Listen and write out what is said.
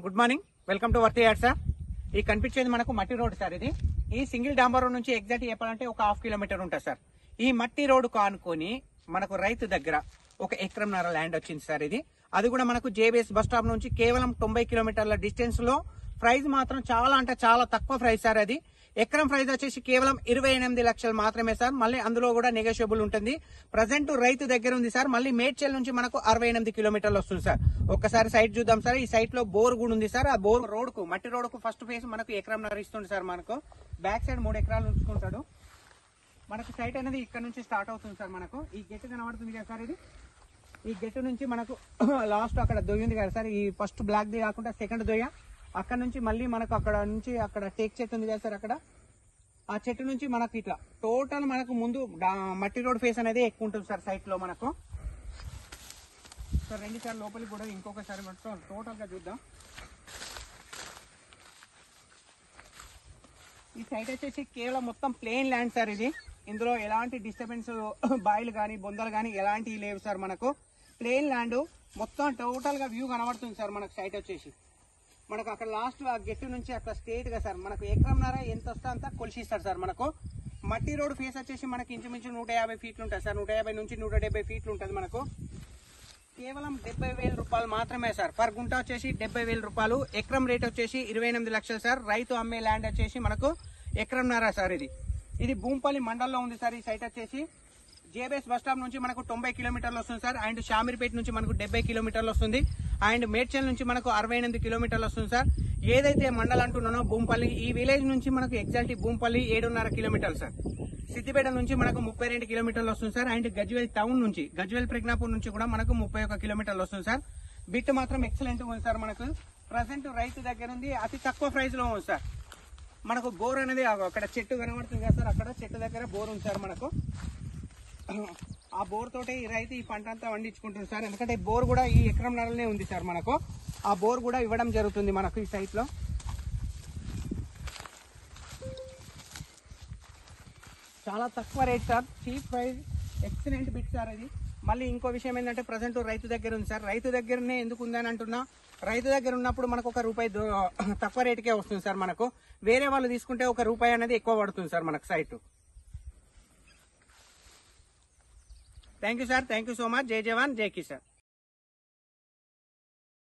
Good morning, welcome to వర్తి యాడ్ sir. ఈ కనిపించేది మనకు మట్టి రోడ్ సార్. ఈ సింగిల్ డాంబర్ రోడ్ నుంచి ఎగ్జాక్ట్ చెప్పాలంటే ఒక 1/2 కిలోమీటర్ ఉంటుంది సార్. ఈ మట్టి రోడ్ కానుకొని మనకు రైతు దగ్గర 1 ఎకరంన్నర ల్యాండ్ వచ్చింది సార్. అది కూడా మనకు జేబీఎస్ బస్ స్టాప్ నుంచి కేవలం 90 కిలోమీటర్ల డిస్టెన్స్ లో. ప్రైస్ మాత్రం చాలా అంటే చాలా తక్కువ ప్రైస్ సార్. అది ఎకరం ప్రైస్ వచ్చేసి కేవలం 28 లక్షలు మాత్రమే సార్. మళ్ళీ అందులో కూడా నెగోషియబుల్ ఉంటుంది. ప్రజెంట్ రైతు దగ్గర ఉంది సార్. మళ్ళీ మేడ్చల్ నుంచి మనకు 68 కిలోమీటర్లు వస్తుంది సార్. ఒక్కసారి సైట్ చూద్దాం సార్. ఈ సైట్ లో బోర్ కూడా ఉంది సార్. ఆ బోర్ రోడ్ కు మట్టి రోడ్ కు ఫస్ట్ ఫేజ్ మనకు ఎకరంన్నర ఇస్తుంది సార్. మనకు బ్యాక్ సైడ్ 3 ఎకరాలు ఉంచుకుంటాడు. మనకు సైట్ అనేది ఇక్కడ నుంచి స్టార్ట్ అవుతుంది సార్. మనకు ఈ గెట్ కనబడుతుంది కదా సార్. ఈ గెట్ నుంచి మనకు లాస్ట్ అక్కడ దొయ్య ఉంది కదా సార్. ఈ ఫస్ట్ బ్లాక్ ది కాకుండా సెకండ్ దొయ్య. అక్కడ నుంచి మళ్ళీ మనకు అక్కడ టేక్ చెట్టు ఉంది కదా సార్. అక్కడ ఆ చెట్టు నుంచి మనకు ఇట్లా టోటల్ మనకు ముందు మట్టి రోడ్ ఫేస్ అనేది ఎక్కువ ఉంటుంది సార్ సైట్ లో మనకు. సార్ 2 సార్లు లోపలికి కూడా ఇంకొకసారి మొత్తం టోటల్ గా చూద్దాం. ఈ సైట్ వచ్చేసి కేవలం మొత్తం ప్లేన్ ల్యాండ్ సార్. ఇందులో ఎలాంటి డిస్టర్బెన్స్ బాయిలు కానీ బొందలు కానీ ఎలాంటివి లేవు సార్. మనకు ప్లేన్ ల్యాండ్ మొత్తం టోటల్ గా వ్యూ కనబడుతుంది సార్. మనకు సైట్ వచ్చేసి మనకు అక్కడ లాస్ట్ ఆ గెట్టు నుంచి అక్కడ స్ట్రేట్ గా సార్ మనకు ఎకరంన్నర ఎంత వస్తే అంతా కొలిసిస్తారు సార్. మనకు మట్టి రోడ్ ఫేస్ వచ్చేసి మనకి ఇంచుమించు 150 ఫీట్లు ఉంటుంది సార్. 150 నుంచి 170 ఫీట్లు ఉంటుంది మనకు. కేవలం 70,000 రూపాయలు మాత్రమే సార్. పర్ గుంట వచ్చేసి 70,000 రూపాయలు. ఎకరం రేట్ వచ్చేసి 28 లక్షలు సార్. రైతు అమ్మే ల్యాండ్ వచ్చేసి మనకు ఎకరంన్నర సార్. ఇది భూంపల్లి మండలంలో ఉంది సార్. ఈ సైట్ వచ్చేసి జేబీఎస్ బస్ స్టాప్ నుంచి మనకు 90 కిలోమీటర్లు వస్తుంది సార్. అండ్ షామీర్పేట నుంచి మనకు 70 కిలోమీటర్లు వస్తుంది. అండ్ మేడ్చల్ నుంచి మనకు 68 కిలోమీటర్లు వస్తుంది సార్. ఏదైతే మండలం అంటున్నానో భూంపల్లి, ఈ విలేజ్ నుంచి మనకు ఎగ్జాక్ట్ భూంపల్లి 7.5 కిలోమీటర్లు సార్. సిద్దిపేట నుంచి మనకు 32 కిలోమీటర్లు వస్తుంది సార్. అండ్ గజ్వేల్ టౌన్ నుంచి గజ్వేల్ ప్రజ్ఞాపూర్ నుంచి కూడా మనకు 31 కిలోమీటర్లు వస్తుంది సార్. బిట్ మాత్రం ఎక్సలెంట్ ఉంది సార్. మనకు ప్రజెంట్ రైతు దగ్గర ఉంది, అతి తక్కువ ప్రైస్ లో ఉంది సార్. మనకు బోర్ అనేది అక్కడ చెట్టు కనబడుతుంది కదా సార్. అక్కడ చెట్టు దగ్గర బోర్ ఉంది సార్. మనకు ఆ బోర్ తోటే ఈ రైతు ఈ పంట అంతా పండించుకుంటుంది సార్. ఎందుకంటే బోర్ కూడా ఈ ఎకరంన్నరనే ఉంది సార్. మనకు ఆ బోర్ కూడా ఇవ్వడం జరుగుతుంది మనకు ఈ సైట్ లో. చాలా తక్కువ rate sir. Cheap price, excellent bit sir. మళ్ళీ ఇంకో విషయం ఏంటంటే ప్రజెంట్ రైతు దగ్గర ఉంది సార్. రైతు దగ్గరనే ఎందుకు ఉందని అంటున్నా, రైతు దగ్గర ఉన్నప్పుడు మనకు ₹1 తక్కువ రేటుకే వస్తుంది సార్. మనకు వేరే వాళ్ళు తీసుకుంటే ₹1 అనేది ఎక్కువ పడుతుంది సార్ మనకు site. Thank you sir. Thank you so much. జై జవాన్, జై కిసాన్.